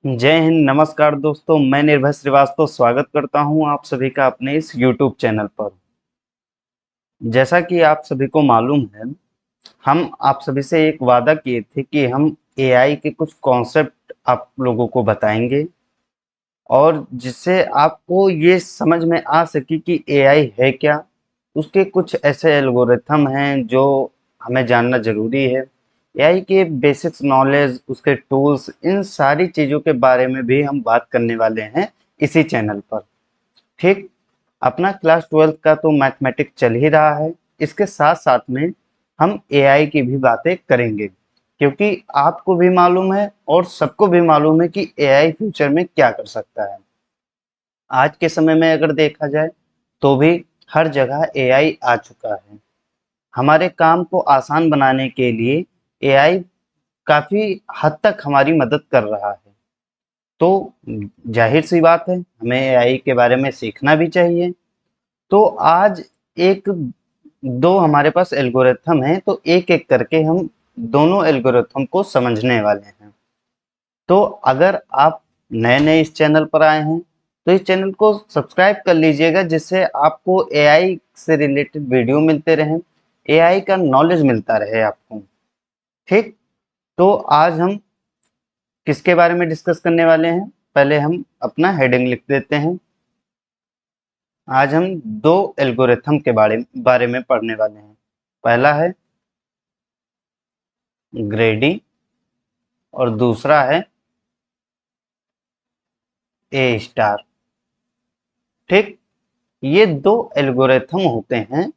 जय हिंद। नमस्कार दोस्तों, मैं निर्भय श्रीवास्तव स्वागत करता हूं आप सभी का अपने इस YouTube चैनल पर। जैसा कि आप सभी को मालूम है, हम आप सभी से एक वादा किए थे कि हम AI के कुछ कॉन्सेप्ट आप लोगों को बताएंगे और जिससे आपको ये समझ में आ सके कि AI है क्या। उसके कुछ ऐसे एल्गोरिथम हैं जो हमें जानना ज़रूरी है। एआई के बेसिक्स नॉलेज, उसके टूल्स, इन सारी चीज़ों के बारे में भी हम बात करने वाले हैं इसी चैनल पर। ठीक, अपना क्लास 12th का तो मैथमेटिक्स चल ही रहा है, इसके साथ साथ में हम एआई की भी बातें करेंगे, क्योंकि आपको भी मालूम है और सबको भी मालूम है कि एआई फ्यूचर में क्या कर सकता है। आज के समय में अगर देखा जाए तो भी हर जगह एआई आ चुका है। हमारे काम को आसान बनाने के लिए एआई काफ़ी हद तक हमारी मदद कर रहा है। तो जाहिर सी बात है, हमें एआई के बारे में सीखना भी चाहिए। तो आज एक दो हमारे पास एल्गोरिथम हैं, तो एक एक करके हम दोनों एल्गोरिथम को समझने वाले हैं। तो अगर आप नए नए इस चैनल पर आए हैं तो इस चैनल को सब्सक्राइब कर लीजिएगा, जिससे आपको एआई से रिलेटेड वीडियो मिलते रहें, एआई का नॉलेज मिलता रहे आपको। ठीक, तो आज हम किसके बारे में डिस्कस करने वाले हैं, पहले हम अपना हेडिंग लिख देते हैं। आज हम दो एल्गोरिथम के बारे बारे में पढ़ने वाले हैं। पहला है ग्रेडी और दूसरा है ए स्टार। ठीक, ये दो एल्गोरिथम होते हैं।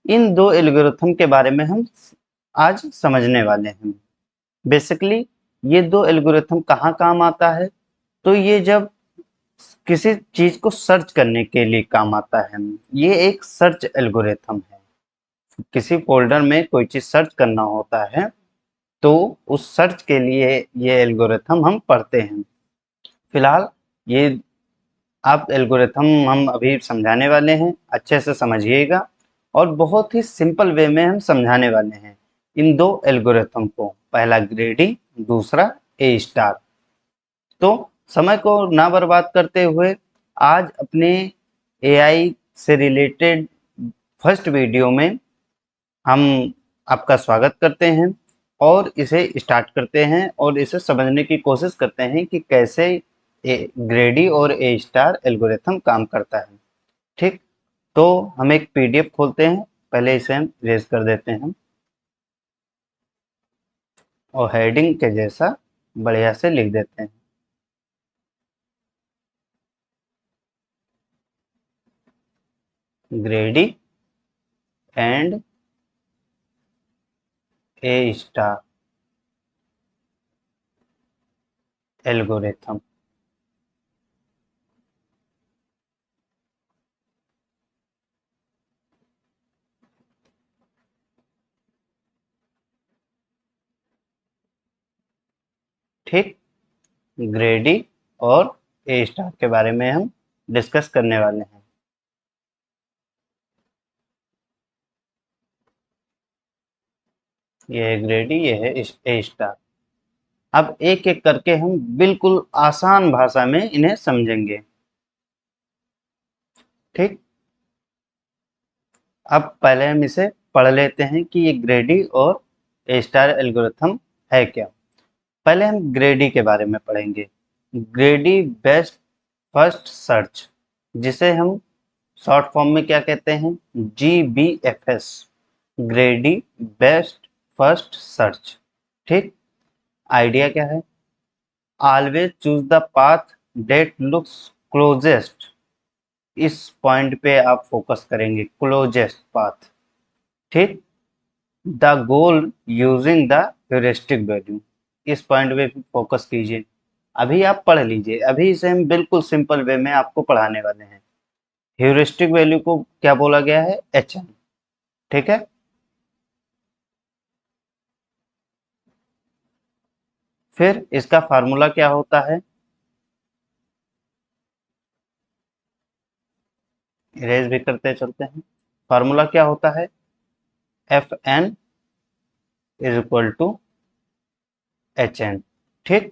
इन दो एल्गोरिथम के बारे में हम आज समझने वाले हैं। बेसिकली ये दो एल्गोरिथम कहाँ काम आता है, तो ये जब किसी चीज को सर्च करने के लिए काम आता है। ये एक सर्च एल्गोरिथम है। किसी फोल्डर में कोई चीज सर्च करना होता है तो उस सर्च के लिए ये एल्गोरिथम हम पढ़ते हैं। फिलहाल ये आप एल्गोरिथम हम अभी समझाने वाले हैं, अच्छे से समझिएगा और बहुत ही सिंपल वे में हम समझाने वाले हैं इन दो एल्गोरिथम को। पहला ग्रेडी, दूसरा ए स्टार। तो समय को ना बर्बाद करते हुए आज अपने एआई से रिलेटेड फर्स्ट वीडियो में हम आपका स्वागत करते हैं और इसे स्टार्ट करते हैं और इसे समझने की कोशिश करते हैं कि कैसे ग्रेडी और ए स्टार एल्गोरिथम काम करता है। ठीक, तो हम एक पीडीएफ खोलते हैं, पहले इसे हम रेज कर देते हैं और हेडिंग के जैसा बढ़िया से लिख देते हैं। ग्रेडी एंड ए स्टार एल्गोरिथम। ठीक, ग्रेडी और ए स्टार के बारे में हम डिस्कस करने वाले हैं। ये है ग्रेडी, ये है ए स्टार। अब एक एक करके हम बिल्कुल आसान भाषा में इन्हें समझेंगे। ठीक, अब पहले हम इसे पढ़ लेते हैं कि ये ग्रेडी और ए स्टार एल्गोरिथम है क्या। पहले हम ग्रेडी के बारे में पढ़ेंगे। ग्रेडी बेस्ट फर्स्ट सर्च, जिसे हम शॉर्ट फॉर्म में क्या कहते हैं, GBFS, greedy best first search. ठीक, आइडिया क्या है, always choose the path that looks closest. इस पॉइंट पे आप फोकस करेंगे, क्लोजेस्ट पाथ। ठीक, the goal using the heuristic value, इस पॉइंट पे फोकस कीजिए। अभी आप पढ़ लीजिए, अभी इसे हम बिल्कुल सिंपल वे में आपको पढ़ाने वाले हैं। ह्यूरिस्टिक वैल्यू को क्या बोला गया है, HM। ठीक है, फिर इसका फार्मूला क्या होता है, इरेज भी करते चलते हैं। फार्मूला क्या होता है, FN is equal to HN। ठीक,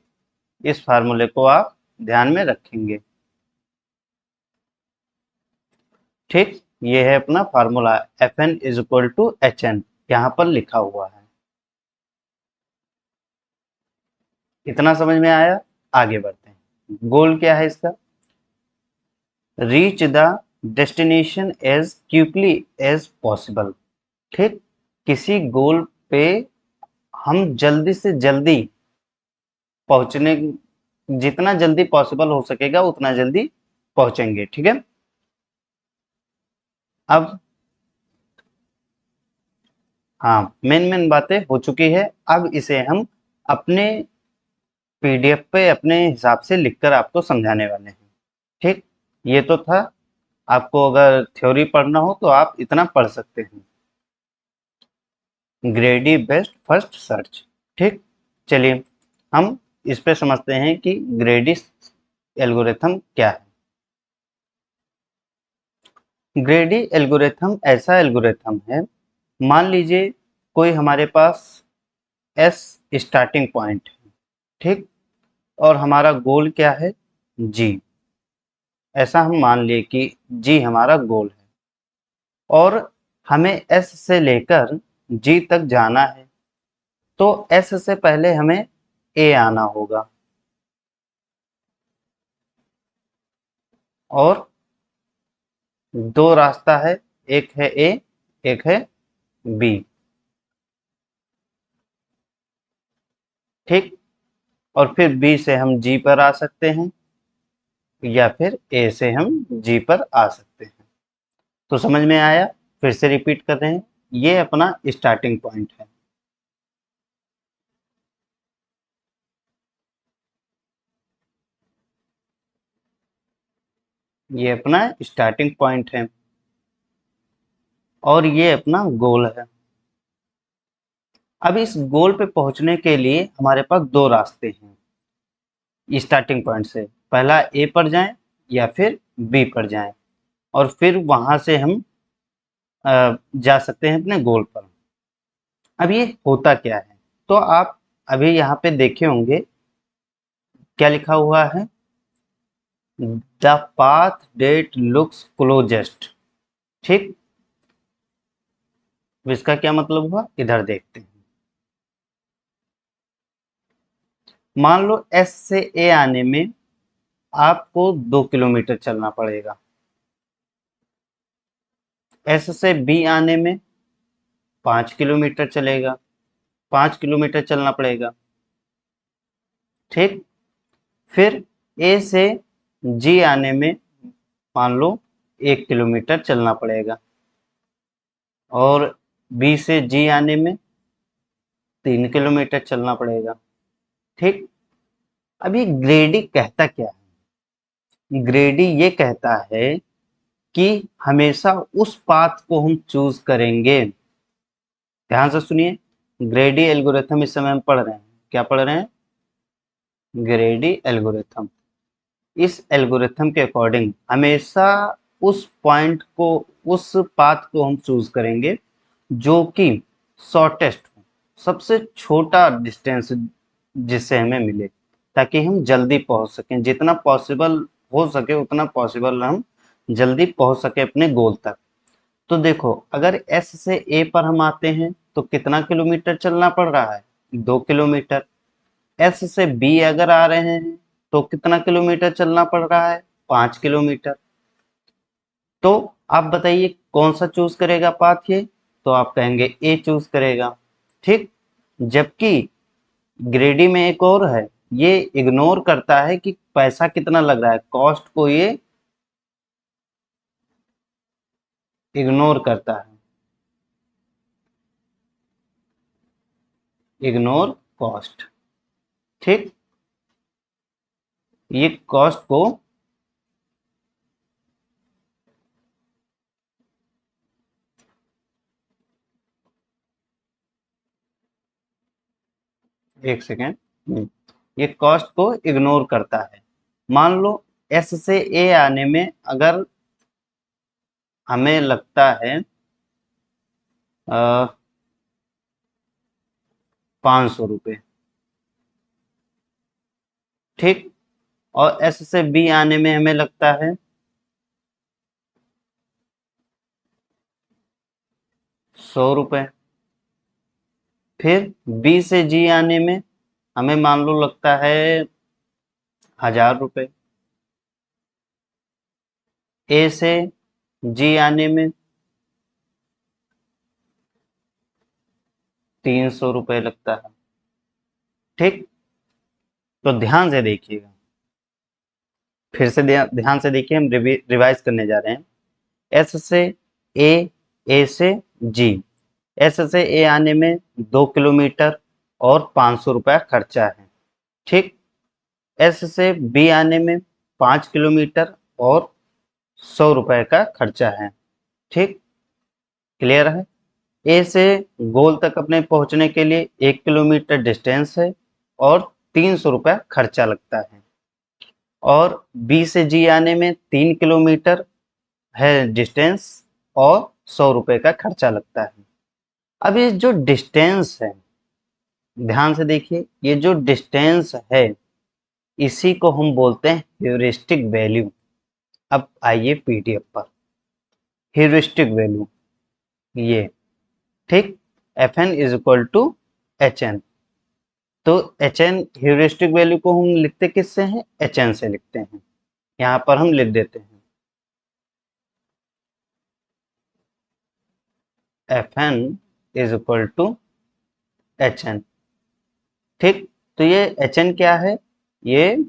इस फार्मूले को आप ध्यान में रखेंगे। ठीक, ये है अपना formula Fn is equal to Hn, यहाँ पर लिखा हुआ है। इतना समझ में आया? आगे बढ़ते हैं। गोल क्या है इसका? Reach the destination as quickly as possible. ठीक, किसी गोल पे हम जल्दी से जल्दी पहुंचने, जितना जल्दी पॉसिबल हो सकेगा उतना जल्दी पहुंचेंगे। ठीक है, अब हाँ, मेन मेन बातें हो चुकी है। अब इसे हम अपने पीडीएफ पे अपने हिसाब से लिखकर आपको समझाने वाले हैं। ठीक, ये तो था। आपको अगर थ्योरी पढ़ना हो तो आप इतना पढ़ सकते हैं, ग्रेडी बेस्ट फर्स्ट सर्च। ठीक, चलिए हम इस पे समझते हैं कि ग्रेडी एल्गोरिथम क्या है। ग्रेडी एल्गोरिथम ऐसा एल्गोरिथम है, मान लीजिए कोई हमारे पास एस स्टार्टिंग पॉइंट है। ठीक, और हमारा गोल क्या है? जी। ऐसा हम मान लिए कि जी हमारा गोल है और हमें एस से लेकर जी तक जाना है, तो एस से पहले हमें ए आना होगा और दो रास्ता है, एक है ए, एक है बी। ठीक, और फिर बी से हम जी पर आ सकते हैं या फिर ए से हम जी पर आ सकते हैं। तो समझ में आया? फिर से रिपीट कर रहे हैं, ये अपना स्टार्टिंग पॉइंट है। ये अपना स्टार्टिंग पॉइंट है और ये अपना गोल है। अब इस गोल पे पहुंचने के लिए हमारे पास दो रास्ते हैं स्टार्टिंग पॉइंट से। पहला ए पर जाएं या फिर बी पर जाएं और फिर वहां से हम जा सकते हैं अपने गोल पर। अब ये होता क्या है? तो आप अभी यहाँ पे देखे होंगे क्या लिखा हुआ है, the path that looks closest. ठीक, इसका क्या मतलब हुआ, इधर देखते हैं। मान लो एस से ए आने में आपको 2 किलोमीटर चलना पड़ेगा, एस से बी आने में 5 किलोमीटर चलेगा, 5 किलोमीटर चलना पड़ेगा। ठीक, फिर ए से जी आने में मान लो 1 किलोमीटर चलना पड़ेगा और बी से जी आने में 3 किलोमीटर चलना पड़ेगा। ठीक, अब ये ग्रेडी कहता क्या है? ग्रेडी ये कहता है कि हमेशा उस पाथ को हम चूज करेंगे। ध्यान से सुनिए, ग्रेडी एल्गोरिथम इस समय हम पढ़ रहे हैं। क्या पढ़ रहे हैं? ग्रेडी एल्गोरिथम। इस एल्गोरिथम के अकॉर्डिंग हमेशा उस पॉइंट को, उस पाथ को हम चूज करेंगे जो कि शॉर्टेस्ट हो, सबसे छोटा डिस्टेंस जिससे हमें मिले, ताकि हम जल्दी पहुंच सकें। जितना पॉसिबल हो सके उतना पॉसिबल हम जल्दी पहुंच सके अपने गोल तक। तो देखो, अगर एस से ए पर हम आते हैं तो कितना किलोमीटर चलना पड़ रहा है? 2 किलोमीटर। एस से बी अगर आ रहे हैं तो कितना किलोमीटर चलना पड़ रहा है? 5 किलोमीटर। तो आप बताइए कौन सा चूज करेगा पाथ ये? तो आप कहेंगे ए चूज करेगा। ठीक, जबकि ग्रेडी में एक और है, ये इग्नोर करता है कि पैसा कितना लग रहा है, कॉस्ट को ये इग्नोर करता है, इग्नोर कॉस्ट। ठीक, ये कॉस्ट को एक सेकेंड, ये कॉस्ट को इग्नोर करता है। मान लो एस से ए आने में अगर हमें लगता है 500 रुपये, ठीक। और एस से बी आने में हमें लगता है 100 रुपए। फिर बी से जी आने में हमें मान लो लगता है 1000 रुपए। ए से जी आने में 300 रुपए लगता है। ठीक। तो ध्यान से देखिएगा, फिर से ध्यान से देखिए, हम रिवाइज करने जा रहे हैं। एस से ए, ए से जी। एस से ए आने में 2 किलोमीटर और 500 रुपया खर्चा है। ठीक। एस से बी आने में 5 किलोमीटर और 100 रुपए का खर्चा है। ठीक। क्लियर है। ए से गोल तक अपने पहुंचने के लिए 1 किलोमीटर डिस्टेंस है और 300 रुपया खर्चा लगता है। और बी से जी आने में 3 किलोमीटर है डिस्टेंस और 100 रुपए का खर्चा लगता है। अब ये जो डिस्टेंस है, ध्यान से देखिए, ये जो डिस्टेंस है इसी को हम बोलते हैं ह्यूरिस्टिक वैल्यू। अब आइए पीडीएफ पर। ह्यूरिस्टिक वैल्यू ये, ठीक। F N is equal to H N. तो एच एन ह्यूरिस्टिक वैल्यू को हम लिखते किससे हैं? एच एन से लिखते हैं। यहाँ पर हम लिख देते हैं F N is equal to H N. ठीक। तो ये एच एन क्या है? ये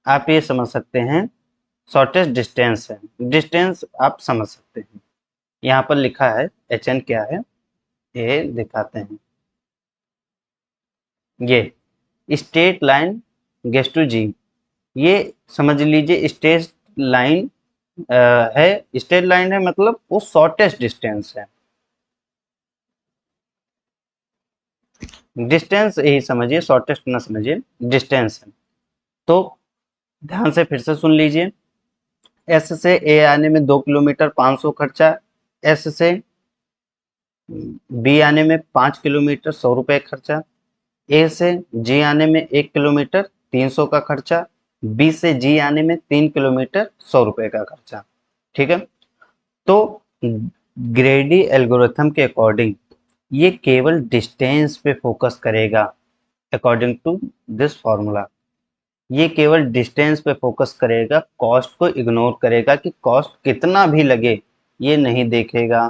आप ये समझ सकते हैं शॉर्टेस्ट डिस्टेंस है। डिस्टेंस आप समझ सकते हैं। यहाँ पर लिखा है एच एन क्या है, ये दिखाते हैं। ये स्ट्रेट लाइन गेस टू जी, ये समझ लीजिए स्ट्रेट लाइन है। स्ट्रेट लाइन है मतलब वो शॉर्टेस्ट डिस्टेंस है। डिस्टेंस यही समझिए, शॉर्टेस्ट ना समझिए, डिस्टेंस है। तो ध्यान से फिर से सुन लीजिए। एस से ए आने में 2 किलोमीटर 500 खर्चा। एस से बी आने में 5 किलोमीटर 100 रुपए खर्चा। ए से जी आने में 1 किलोमीटर 300 का खर्चा। बी से जी आने में 3 किलोमीटर 100 रुपए का खर्चा। ठीक है। तो ग्रेडी एल्गोरिथम के अकॉर्डिंग ये केवल डिस्टेंस पे फोकस करेगा। अकॉर्डिंग टू दिस फॉर्मूला ये केवल डिस्टेंस पे फोकस करेगा, कॉस्ट को इग्नोर करेगा कि कॉस्ट कितना भी लगे ये नहीं देखेगा,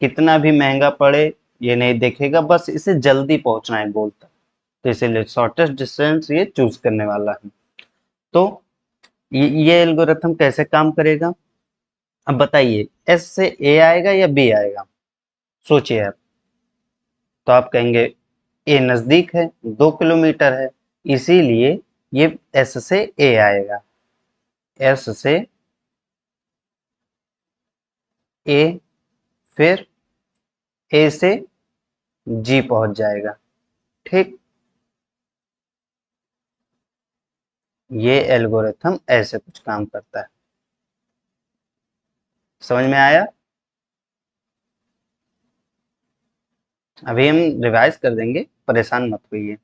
कितना भी महंगा पड़े ये नहीं देखेगा, बस इसे जल्दी पहुंचना है गोल तक। तो इसीलिए शॉर्टेस्ट डिस्टेंस ये चूज करने वाला है। तो ये एल्गोरिथम कैसे काम करेगा? अब बताइए, एस से ए आएगा या बी आएगा? सोचिए आप। तो आप कहेंगे ए नजदीक है, 2 किलोमीटर है, इसीलिए ये एस से ए आएगा। एस से ए, फिर ए से जी पहुंच जाएगा। ठीक। ये एल्गोरिथम ऐसे कुछ काम करता है। समझ में आया? अभी हम रिवाइज कर देंगे, परेशान मत होइए।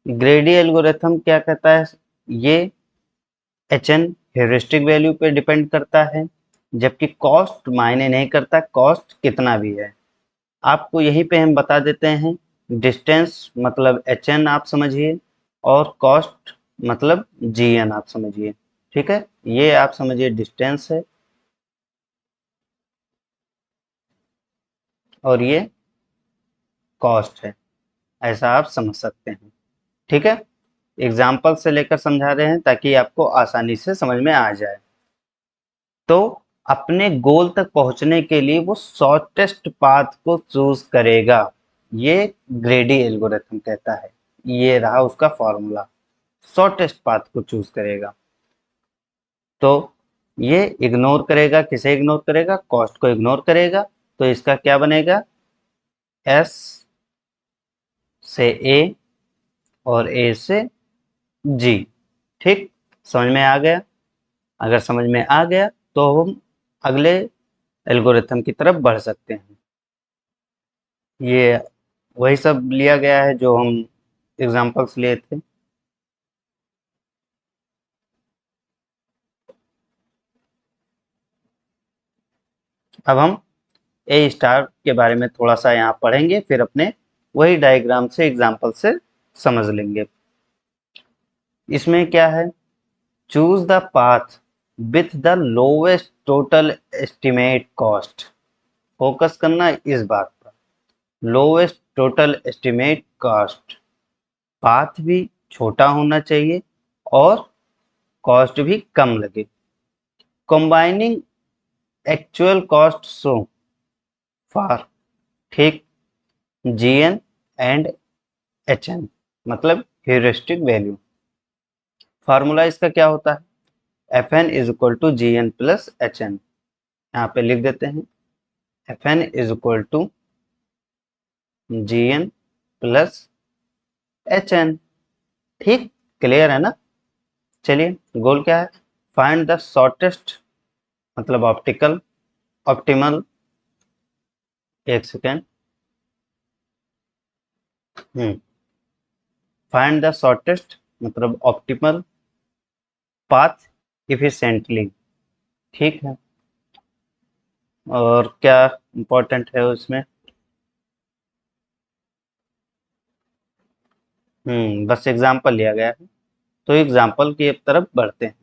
ग्रेडी एल्गोरिथम क्या कहता है? ये एच एन हेरिस्टिक वैल्यू पे डिपेंड करता है, जबकि कॉस्ट मायने नहीं करता, कॉस्ट कितना भी है। आपको यहीं पे हम बता देते हैं, डिस्टेंस मतलब एच एन आप समझिए, और कॉस्ट मतलब जी एन आप समझिए। ठीक है, ये आप समझिए डिस्टेंस है और ये कॉस्ट है, ऐसा आप समझ सकते हैं। ठीक है, एग्जाम्पल से लेकर समझा रहे हैं ताकि आपको आसानी से समझ में आ जाए। तो अपने गोल तक पहुंचने के लिए वो शॉर्टेस्ट पाथ को चूज करेगा, ये ग्रेडी एल्गोरिथम कहता है। ये रहा उसका फॉर्मूला, शॉर्टेस्ट पाथ को चूज करेगा। तो ये इग्नोर करेगा, किसे इग्नोर करेगा? कॉस्ट को इग्नोर करेगा। तो इसका क्या बनेगा? एस से ए और ए से जी। ठीक, समझ में आ गया? अगर समझ में आ गया तो हम अगले एल्गोरिथम की तरफ बढ़ सकते हैं। ये वही सब लिया गया है जो हम एग्जांपल्स लिए थे। अब हम ए स्टार के बारे में थोड़ा सा यहाँ पढ़ेंगे, फिर अपने वही डायग्राम से एग्जांपल से समझ लेंगे। इसमें क्या है, choose the path with the lowest total estimate cost. Focus करना इस बात पर, lowest total estimate cost. Path भी छोटा होना चाहिए और कॉस्ट भी कम लगे। Combining actual cost so far, ठीक, जीएन एंड एचएन, मतलब ह्यूरिस्टिक वैल्यू। फार्मूला इसका क्या होता है, F N is equal to G N plus H N. यहाँ पे लिख देते हैं, F N is equal to G N plus H N. ठीक, क्लियर है ना। चलिए, गोल क्या है, फाइंड द शॉर्टेस्ट, मतलब ऑप्टिमल, एक सेकेंड, फाइंड द शॉर्टेस्ट मतलब ऑप्टिमल पाथ इफिशिएंटली। ठीक है, और क्या इंपॉर्टेंट है उसमें, बस एग्जाम्पल लिया गया है, तो एग्जाम्पल की तरफ बढ़ते हैं।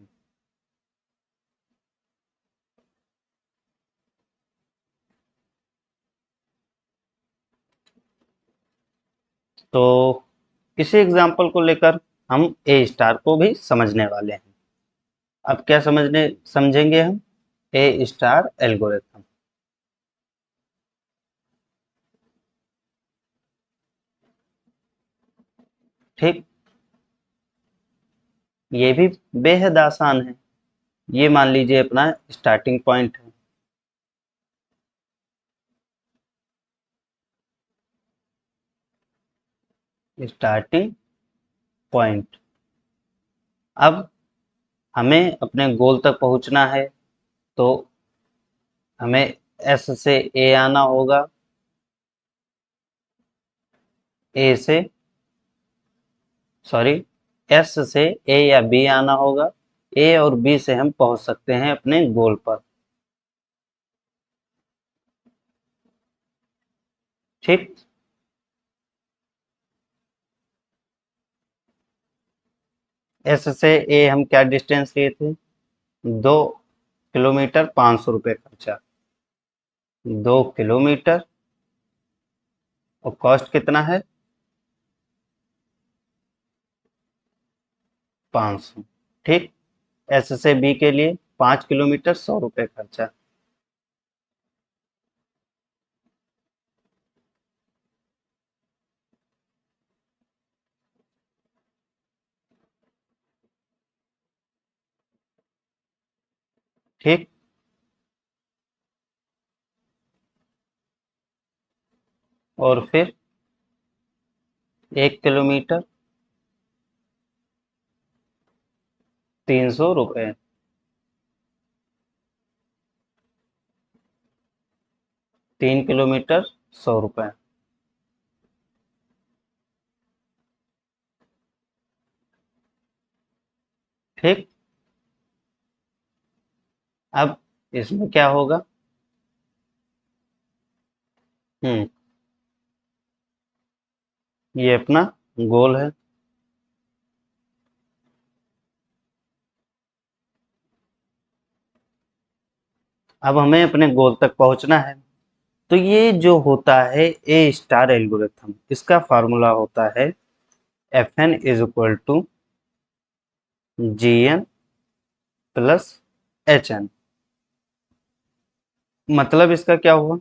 तो इसी एग्जाम्पल को लेकर हम ए स्टार को भी समझने वाले हैं। अब क्या समझेंगे हम, ए स्टार एल्गोरिथम। ठीक, ये भी बेहद आसान है। ये मान लीजिए अपना स्टार्टिंग पॉइंट है। Starting point. अब हमें अपने गोल तक पहुंचना है, तो हमें एस से ए आना होगा, ए से सॉरी एस से ए या बी आना होगा। ए और बी से हम पहुंच सकते हैं अपने गोल पर। ठीक, एस से ए हम क्या डिस्टेंस लिए थे, 2 किलोमीटर, 500 रुपये खर्चा, 2 किलोमीटर, और कॉस्ट कितना है, 500। ठीक, एस से बी के लिए 5 किलोमीटर, 100 रुपये खर्चा। ठीक, और फिर 1 किलोमीटर, 300 रुपये। 3 किलोमीटर, 100 रुपये। ठीक, अब इसमें क्या होगा, हम्म ये अपना गोल है। अब हमें अपने गोल तक पहुंचना है। तो ये जो होता है ए स्टार एल्गोरिथम, इसका फार्मूला होता है F N is equal to G N plus H N. मतलब इसका क्या हुआ,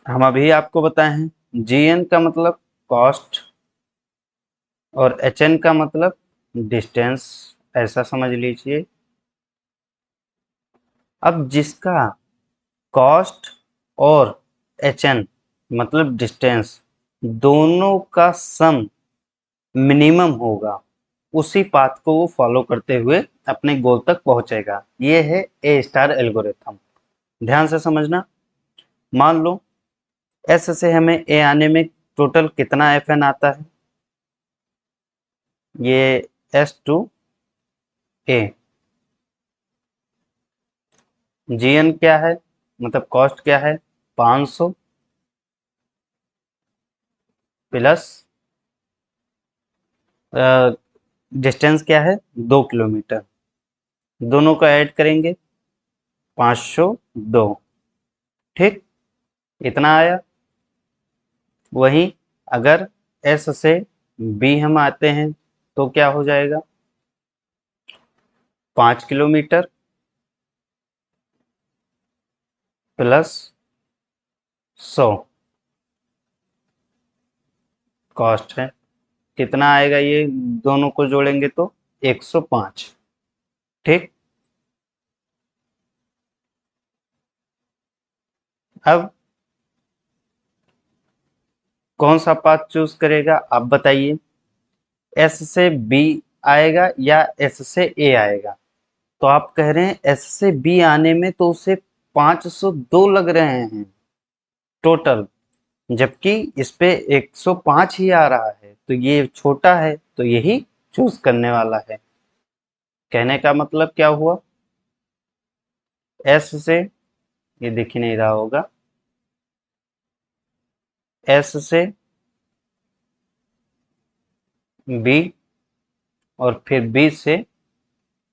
हम अभी आपको बताए हैं, जी एन का मतलब कॉस्ट और एच एन का मतलब डिस्टेंस, ऐसा समझ लीजिए। अब जिसका कॉस्ट और एच एन मतलब डिस्टेंस, दोनों का सम मिनिमम होगा, उसी पाथ को वो फॉलो करते हुए अपने गोल तक पहुंचेगा। ये है ए स्टार एल्गोरिथम। ध्यान से समझना। मान लो एस से हमें ए आने में टोटल कितना एफ एन आता है, ये S2A। GN क्या है, मतलब कॉस्ट क्या है, 500 प्लस डिस्टेंस क्या है, 2 किलोमीटर। दोनों को ऐड करेंगे, 502। ठीक, इतना आया। वहीं अगर S से B हम आते हैं तो क्या हो जाएगा, 5 किलोमीटर प्लस 100 कॉस्ट है। कितना आएगा, ये दोनों को जोड़ेंगे तो 105। ठीक, अब कौन सा पाथ चूज करेगा आप बताइए, S से B आएगा या S से A आएगा। तो आप कह रहे हैं S से B आने में तो उसे 502 लग रहे हैं टोटल, जबकि इस पे 105 ही आ रहा है, तो ये छोटा है तो यही चूज करने वाला है। कहने का मतलब क्या हुआ, S से, ये दिख ही नहीं रहा होगा, S से B और फिर B से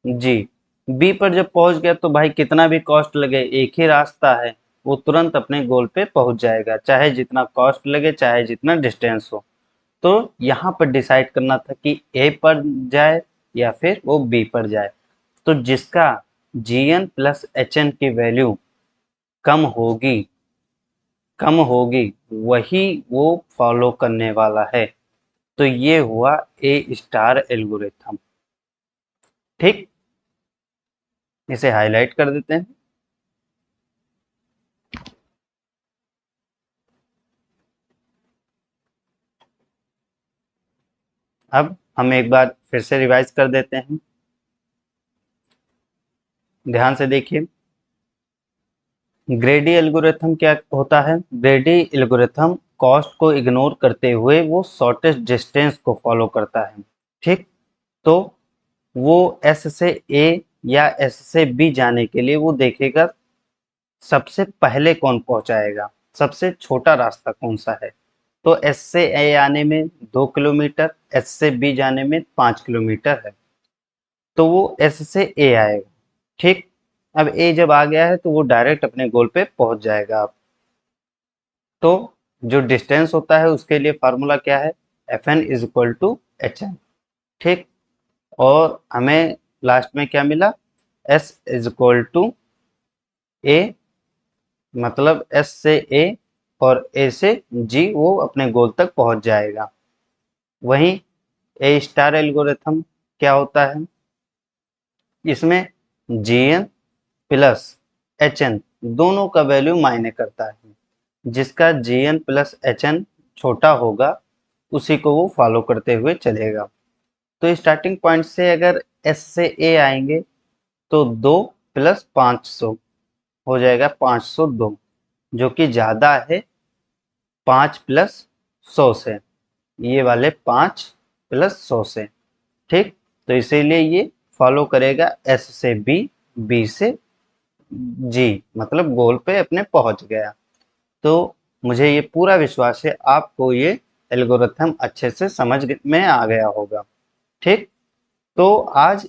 G। B पर जब पहुंच गया तो भाई कितना भी कॉस्ट लगे, एक ही रास्ता है, वो तुरंत अपने गोल पे पहुंच जाएगा, चाहे जितना कॉस्ट लगे, चाहे जितना डिस्टेंस हो। तो यहाँ पर डिसाइड करना था कि A पर जाए या फिर वो B पर जाए। तो जिसका GN प्लस HN की वैल्यू कम होगी, वही वो फॉलो करने वाला है। तो ये हुआ A स्टार एल्गोरिथम। ठीक, इसे हाईलाइट कर देते हैं। अब हम एक बार फिर से रिवाइज कर देते हैं, ध्यान से देखिए। ग्रेडी एल्गोरिथम क्या होता है, ग्रेडी एल्गोरिथम कॉस्ट को इग्नोर करते हुए वो शॉर्टेस्ट डिस्टेंस को फॉलो करता है। ठीक, तो वो S से A या S से B जाने के लिए वो देखेगा सबसे पहले कौन पहुंचाएगा, सबसे छोटा रास्ता कौन सा है। तो S से A आने में 2 किलोमीटर, S से B जाने में 5 किलोमीटर है, तो वो S से A आएगा। ठीक, अब A जब आ गया है तो वो डायरेक्ट अपने गोल पे पहुंच जाएगा। आप तो जो डिस्टेंस होता है उसके लिए फार्मूला क्या है, Fn is equal to HN। ठीक, और हमें लास्ट में क्या मिला, S is equal to A, मतलब S से A और A से G, वो अपने गोल तक पहुंच जाएगा। वहीं A स्टार एल्गोरिथम क्या होता है, इसमें GN प्लस HN दोनों का वैल्यू मायने करता है। जिसका GN प्लस HN छोटा होगा उसी को वो फॉलो करते हुए चलेगा। तो स्टार्टिंग पॉइंट से अगर S से A आएंगे तो 2 प्लस 500 हो जाएगा 502, जो कि ज़्यादा है 5 प्लस 100 से, ये वाले 5 प्लस 100 से। ठीक, तो इसीलिए ये फॉलो करेगा S से B, B से G, मतलब गोल पे अपने पहुंच गया। तो मुझे ये पूरा विश्वास है आपको ये एल्गोरिथम अच्छे से समझ में आ गया होगा। ठीक, तो आज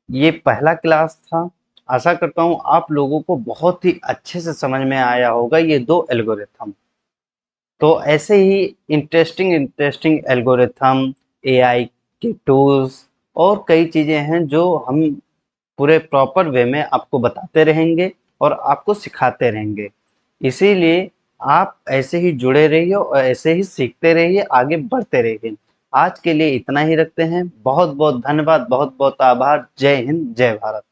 ये पहला क्लास था। आशा करता हूँ आप लोगों को बहुत ही अच्छे से समझ में आया होगा ये दो एल्गोरिथम। तो ऐसे ही इंटरेस्टिंग एल्गोरिथम, एआई के टूल्स और कई चीज़ें हैं जो हम पूरे प्रॉपर वे में आपको बताते रहेंगे और आपको सिखाते रहेंगे। इसीलिए आप ऐसे ही जुड़े रहिए और ऐसे ही सीखते रहिए, आगे बढ़ते रहिए। आज के लिए इतना ही रखते हैं। बहुत बहुत धन्यवाद, बहुत बहुत आभार। जय हिंद, जय भारत।